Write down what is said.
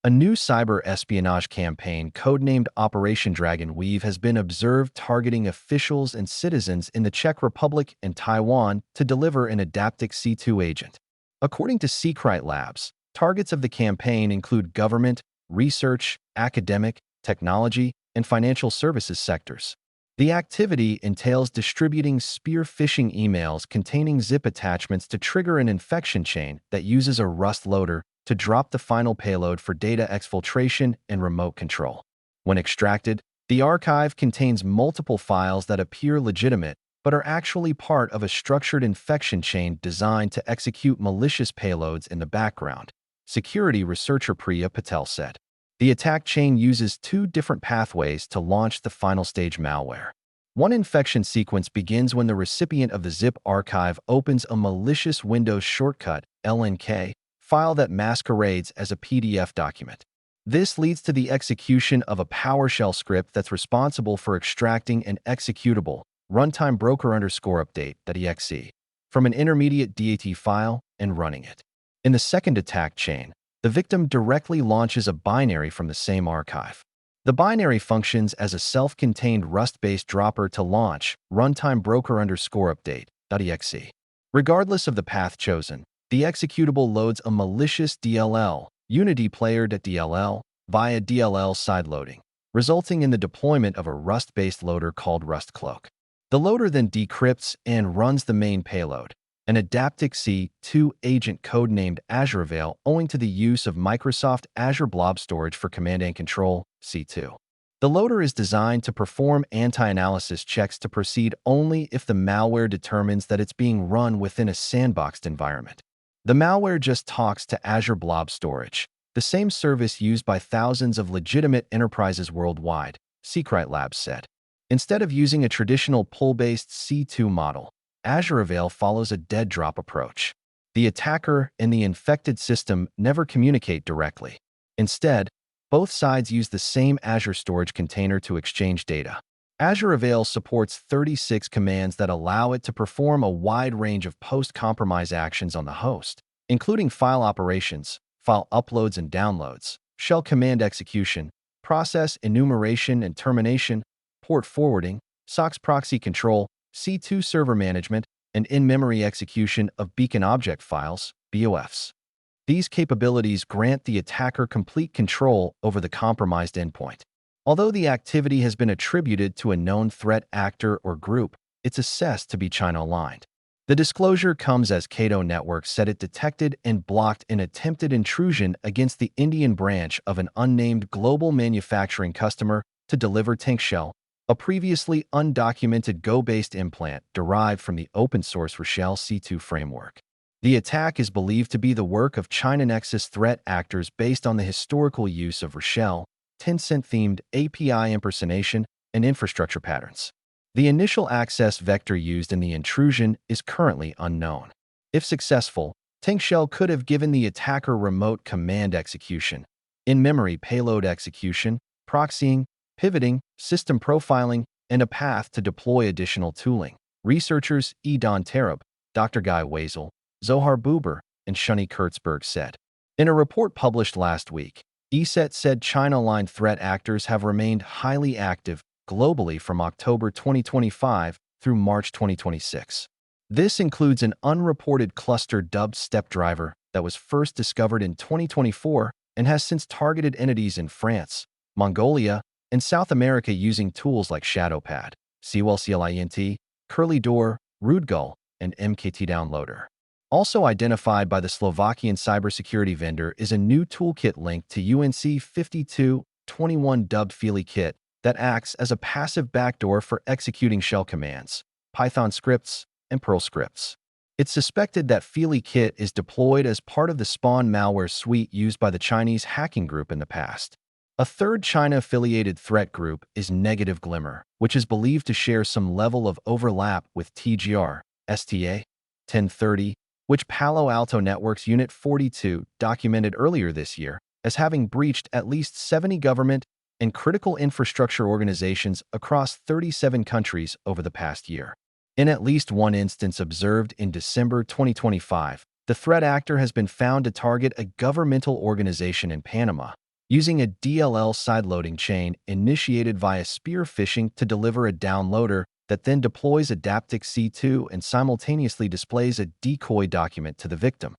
A new cyber espionage campaign, codenamed Operation Dragon Weave, has been observed targeting officials and citizens in the Czech Republic and Taiwan to deliver an adaptive C2 agent. According to Secret Labs, targets of the campaign include government, research, academic, technology, and financial services sectors. The activity entails distributing spear phishing emails containing zip attachments to trigger an infection chain that uses a Rust loader to drop the final payload for data exfiltration and remote control. When extracted, the archive contains multiple files that appear legitimate but are actually part of a structured infection chain designed to execute malicious payloads in the background, security researcher Priya Patel said. The attack chain uses two different pathways to launch the final stage malware. One infection sequence begins when the recipient of the zip archive opens a malicious Windows shortcut, LNK, file that masquerades as a PDF document. This leads to the execution of a PowerShell script that's responsible for extracting an executable, runtime broker_update.exe, from an intermediate DAT file and running it. In the second attack chain, the victim directly launches a binary from the same archive. The binary functions as a self-contained Rust-based dropper to launch runtime broker_update.exe. Regardless of the path chosen, the executable loads a malicious DLL, Unity player.dll, via DLL sideloading, resulting in the deployment of a Rust-based loader called RustCloak. The loader then decrypts and runs the main payload, an adaptive C2 agent codenamed Azure owing to the use of Microsoft Azure Blob Storage for command and control, C2. The loader is designed to perform anti-analysis checks to proceed only if the malware determines that it's being run within a sandboxed environment. The malware just talks to Azure Blob Storage, the same service used by thousands of legitimate enterprises worldwide, Secret Labs said. Instead of using a traditional pull-based C2 model, Azure follows a dead drop approach. The attacker and the infected system never communicate directly. Instead, both sides use the same Azure storage container to exchange data. Azure supports 36 commands that allow it to perform a wide range of post-compromise actions on the host, including file operations, file uploads and downloads, shell command execution, process enumeration and termination, port forwarding, SOX proxy control, C2 server management, and in-memory execution of beacon object files, BOFs. These capabilities grant the attacker complete control over the compromised endpoint. Although the activity has been attributed to a known threat actor or group, it's assessed to be China-aligned. The disclosure comes as Cato Networks said it detected and blocked an attempted intrusion against the Indian branch of an unnamed global manufacturing customer to deliver TankShell, a previously undocumented Go-based implant derived from the open-source Rochelle C2 framework. The attack is believed to be the work of China Nexus threat actors based on the historical use of Rochelle, Tencent-themed API impersonation, and infrastructure patterns. The initial access vector used in the intrusion is currently unknown. If successful, TankShell could have given the attacker remote command execution, in-memory payload execution, proxying, pivoting, system profiling, and a path to deploy additional tooling. Researchers E. Don Tarab, Dr. Guy Wazel, Zohar Buber, and Shuni Kurtzberg said. In a report published last week, ESET said China-aligned threat actors have remained highly active globally from October 2025 through March 2026. This includes an unreported cluster dubbed Stepdriver that was first discovered in 2024 and has since targeted entities in France, Mongolia, and South America using tools like Shadowpad, CLINT, Curly Door, Rudgull, and MKT Downloader. Also identified by the Slovakian cybersecurity vendor is a new toolkit linked to UNC 5221 dubbed FeelyKit that acts as a passive backdoor for executing shell commands, Python scripts, and Perl scripts. It's suspected that FeelyKit is deployed as part of the Spawn malware suite used by the Chinese hacking group in the past. A third China-affiliated threat group is Negative Glimmer, which is believed to share some level of overlap with TGR, STA, 1030, which Palo Alto Networks Unit 42 documented earlier this year as having breached at least 70 government and critical infrastructure organizations across 37 countries over the past year. In at least one instance observed in December 2025, the threat actor has been found to target a governmental organization in Panama, using a DLL sideloading chain initiated via spear phishing to deliver a downloader that then deploys Adaptive C2 and simultaneously displays a decoy document to the victim.